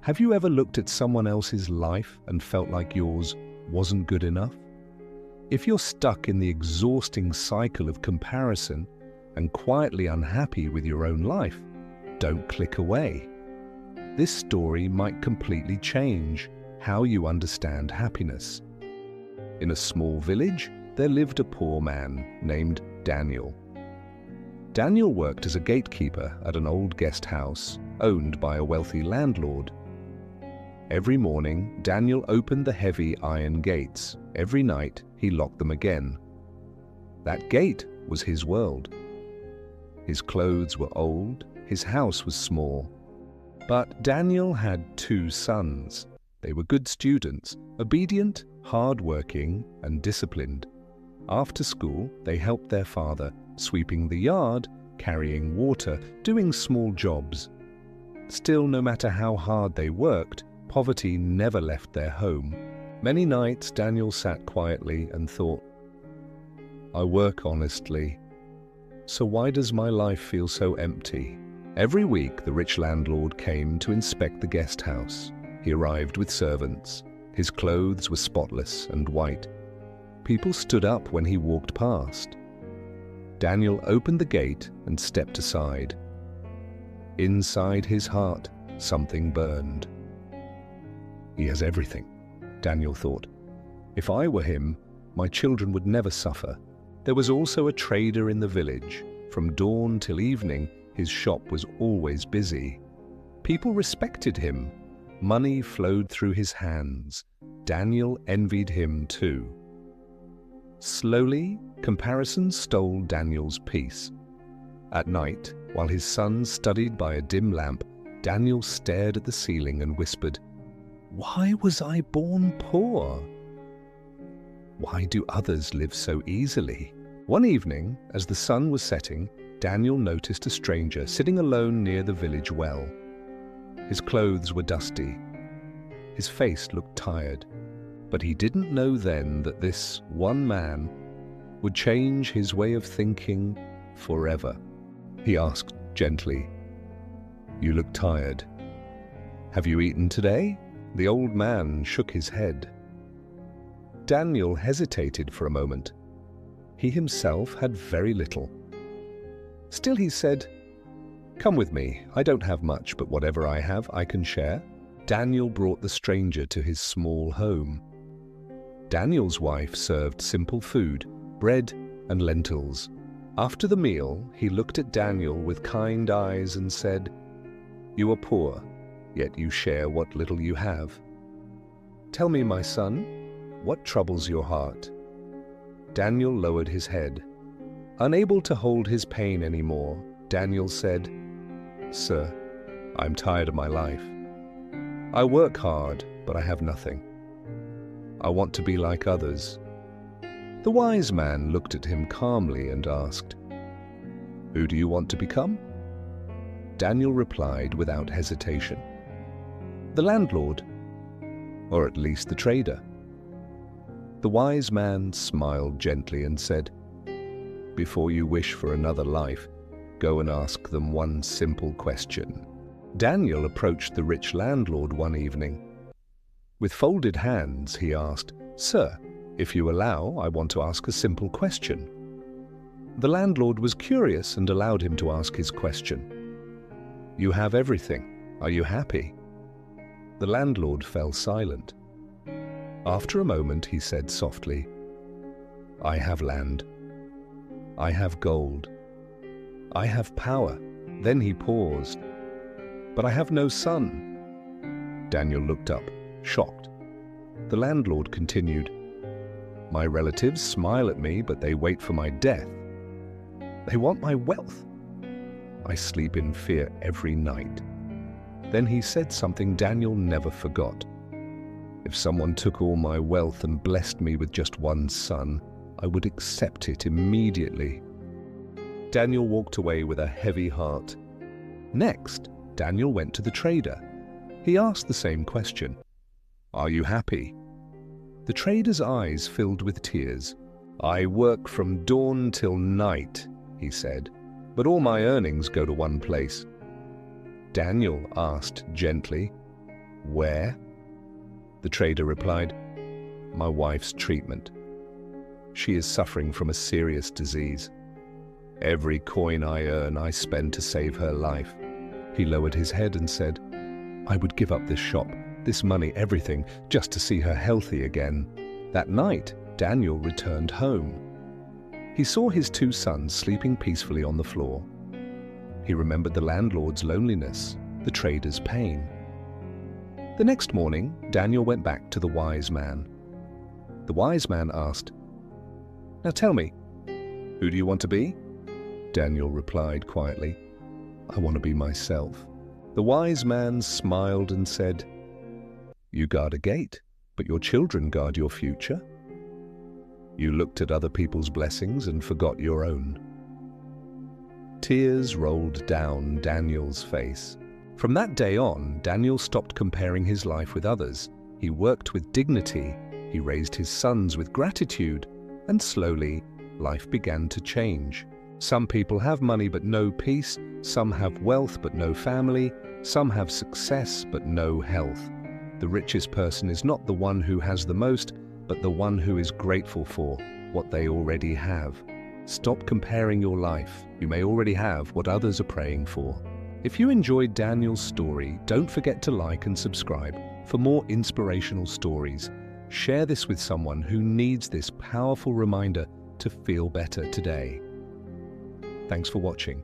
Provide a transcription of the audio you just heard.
Have you ever looked at someone else's life and felt like yours wasn't good enough? If you're stuck in the exhausting cycle of comparison and quietly unhappy with your own life, don't click away. This story might completely change how you understand happiness. In a small village, there lived a poor man named Daniel. Daniel worked as a gatekeeper at an old guest house owned by a wealthy landlord. Every morning, Daniel opened the heavy iron gates. Every night, he locked them again. That gate was his world. His clothes were old, his house was small. But Daniel had 2 sons. They were good students, obedient, hard-working, and disciplined. After school, they helped their father, sweeping the yard, carrying water, doing small jobs. Still, no matter how hard they worked, poverty never left their home. Many nights Daniel sat quietly and thought, "I work honestly, so why does my life feel so empty?" Every week the rich landlord came to inspect the guest house. He arrived with servants. His clothes were spotless and white. People stood up when he walked past. Daniel opened the gate and stepped aside. Inside his heart, something burned. He has everything, Daniel thought. If I were him, my children would never suffer. There was also a trader in the village. From dawn till evening, his shop was always busy. People respected him. Money flowed through his hands. Daniel envied him too. Slowly, comparison stole Daniel's peace. At night, while his sons studied by a dim lamp, Daniel stared at the ceiling and whispered, "Why was I born poor? Why do others live so easily?" One evening, as the sun was setting, Daniel noticed a stranger sitting alone near the village well. His clothes were dusty. His face looked tired. But he didn't know then that this one man would change his way of thinking forever. He asked gently, "You look tired. Have you eaten today?" The old man shook his head. Daniel hesitated for a moment. He himself had very little. Still he said, "Come with me. I don't have much, but whatever I have, I can share." Daniel brought the stranger to his small home. Daniel's wife served simple food, bread and lentils. After the meal, he looked at Daniel with kind eyes and said, "You are poor, yet you share what little you have. Tell me, my son, what troubles your heart?" Daniel lowered his head. Unable to hold his pain anymore, Daniel said, "Sir, I'm tired of my life. I work hard, but I have nothing. I want to be like others." The wise man looked at him calmly and asked, "Who do you want to become?" Daniel replied without hesitation, "The landlord, or at least the trader." The wise man smiled gently and said, "Before you wish for another life, go and ask them one simple question." Daniel approached the rich landlord one evening. With folded hands, he asked, "Sir, if you allow, I want to ask a simple question." The landlord was curious and allowed him to ask his question. "You have everything. Are you happy?" The landlord fell silent. After a moment, he said softly, "I have land. I have gold. I have power." Then he paused. "But I have no son." Daniel looked up, shocked. The landlord continued, "My relatives smile at me, but they wait for my death. They want my wealth. I sleep in fear every night." Then he said something Daniel never forgot. "If someone took all my wealth and blessed me with just one son, I would accept it immediately." Daniel walked away with a heavy heart. Next, Daniel went to the trader. He asked the same question, "Are you happy?" The trader's eyes filled with tears. "I work from dawn till night," he said, "but all my earnings go to one place." Daniel asked gently, "Where?" The trader replied, "My wife's treatment. She is suffering from a serious disease. Every coin I earn, I spend to save her life." He lowered his head and said, "I would give up this shop, this money, everything, just to see her healthy again." That night, Daniel returned home. He saw his two sons sleeping peacefully on the floor. He remembered the landlord's loneliness, the trader's pain. The next morning, Daniel went back to the wise man. The wise man asked, "Now tell me, who do you want to be?" Daniel replied quietly, "I want to be myself." The wise man smiled and said, "You guard a gate, but your children guard your future. You looked at other people's blessings and forgot your own." Tears rolled down Daniel's face. From that day on, Daniel stopped comparing his life with others. He worked with dignity, he raised his sons with gratitude, and slowly, life began to change. Some people have money but no peace, some have wealth but no family, some have success but no health. The richest person is not the one who has the most, but the one who is grateful for what they already have. Stop comparing your life. You may already have what others are praying for. If you enjoyed Daniel's story, don't forget to like and subscribe for more inspirational stories. Share this with someone who needs this powerful reminder to feel better today. Thanks for watching.